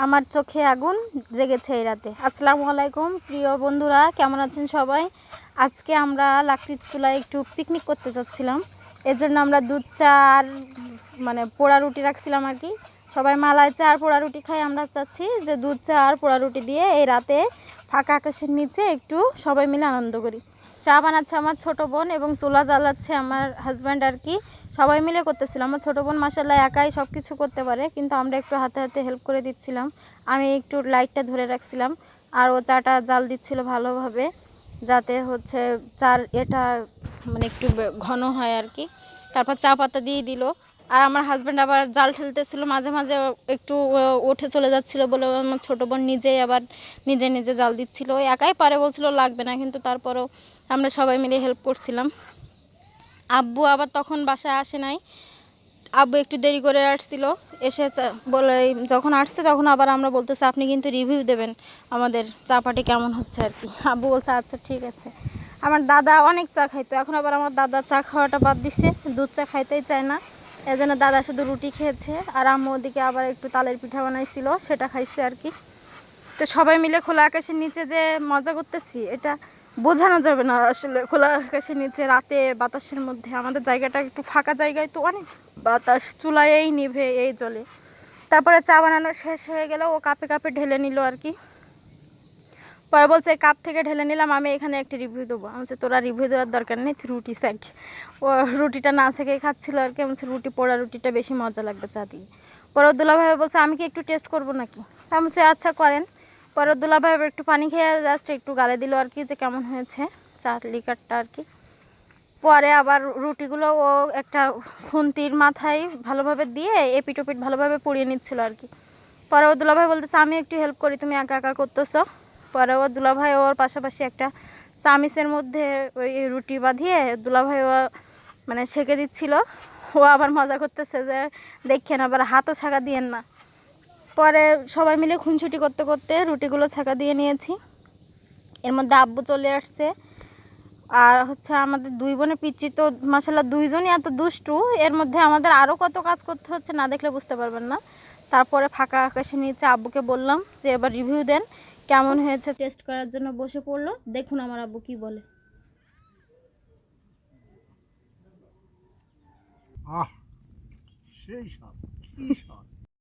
আমার চোখে আগুন জেগেছে এই রাতে। আসসালামু আলাইকুম প্রিয় বন্ধুরা, কেমন আছেন সবাই? আজকে আমরা লাকড়ির চুলায় একটু পিকনিক করতে যাচ্ছিলাম। এর জন্য আমরা দুধ চা আর পোড়া রুটি রাখছিলাম আর কি। সবাই মালাই চা আর পোড়া রুটি খাই। আমরা চাচ্ছি যে দুধ চা আর পোড়া রুটি দিয়ে এই রাতে ফাঁকা আকাশের নিচে একটু সবাই মিলে আনন্দ করি। চা বানাচ্ছে আমার ছোটো বোন এবং চুলা জ্বালাচ্ছে আমার হাজব্যান্ড আর কি। সবাই মিলে করতেছিলাম। আমার ছোটো বোন মাশাআল্লাহ একাই সব কিছু করতে পারে, কিন্তু আমরা একটু হাতে হাতে হেল্প করে দিচ্ছিলাম। আমি একটু লাইটটা ধরে রাখছিলাম আর ও চাটা জাল দিচ্ছিল ভালোভাবে, যাতে হচ্ছে চার এটা একটু ঘন হয় আর কি। তারপর চা পাতা দিয়ে দিল। আর আমার হাজব্যান্ড আবার জাল ঠেলতেছিল, মাঝে মাঝে একটু উঠে চলে যাচ্ছিলো বলে আমার ছোটো বোন নিজেই আবার নিজে নিজে জাল দিচ্ছিল। ও একাই পারে বলছিল লাগবে না, কিন্তু তারপরেও আমরা সবাই মিলে হেল্প করছিলাম। আব্বু আবার তখন বাসায় আসে নাই, আব্বু একটু দেরি করে আসছিল। এসে বলে যখন আসছে তখন আবার আমরা বলতেছি আপনি কিন্তু রিভিউ দেবেন আমাদের চা পাটি কেমন হচ্ছে আর কি। আব্বু বলছে আচ্ছা ঠিক আছে। আমার দাদা অনেক চা খাইতো, এখন আবার আমার দাদা চা খাওয়াটা বাদ দিছে, দুধ চা খাইতেই চায় না। এই জন্য দাদা শুধু রুটি খেয়েছে, আর আম্মু ওদিকে আবার একটু তালের পিঠা বানাইছিল, সেটা খাইছে আর কি। তো সবাই মিলে খোলা আকাশের নিচে যে মজা করতেছি এটা বোঝানো যাবে না আসলে। খোলা আকাশের নিচে রাতে বাতাসের মধ্যে, আমাদের জায়গাটা একটু ফাঁকা জায়গায়, তো অনেক বাতাস, চুলায় নিভে এই জলে। তারপরে চা বানানো শেষ হয়ে গেল, ও কাপে কাপে ঢেলে নিল আর কি। পরে বলছে কাপ থেকে ঢেলে নিলাম, আমি এখানে একটা রিভিউ দেবো। আমি বলছি তোরা রিভিউ দেওয়ার দরকার নেই, তুই রুটি সেক। ও রুটিটা না সেকেই খাচ্ছিল আর কি। আমি বলছি রুটি পোড়া রুটিটা বেশি মজা লাগবে চা দিয়ে। পরে দুলাভাই বলছে আমি কি একটু টেস্ট করবো নাকি? আমি বলছি আচ্ছা করেন। পরে দুলাভাই একটু পানি খেয়ে জাস্ট একটু গালে দিল আর কি, যে কেমন হয়েছে চার লিকারটা আর কি। পরে আবার রুটিগুলো ও একটা খুন্তির মাথায় ভালোভাবে দিয়ে এপিট ওপিট ভালোভাবে পুড়িয়ে নিচ্ছিল আর কি। পরে ও দুলাভাই বলতেছে আমি একটু হেল্প করি, তুমি একা একা করতেছো। পরে ও দুলাভাই ওর পাশাপাশি একটা চামিচের মধ্যে ওই রুটি বাঁধিয়ে দুলাভাই ও সেঁকে দিচ্ছিল। ও আবার মজা করতেছে যে দেখেন আবার হাতও ছাকা দিয়েন না। পরে সবাই মিলে খুনছুটি করতে করতে রুটিগুলো ছাকা দিয়ে নিয়েছি। এর মধ্যে আব্বু চলে আসছে। আর হচ্ছে আমাদের দুই বোনের পিচ্চি তো মাশাআল্লাহ দুইজনই এত দুষ্টু, এর মধ্যে আমাদের আরও কত কাজ করতে হচ্ছে না দেখলে বুঝতে পারবেন না। তারপরে ফাঁকা আকাশে নিচে আব্বুকে বললাম যে এবার রিভিউ দেন কেমন হয়েছে। টেস্ট করার জন্য বসে পড়লো, দেখুন আমার আব্বু কি বলে। আহ সেই স্বাদ, কি স্বাদ!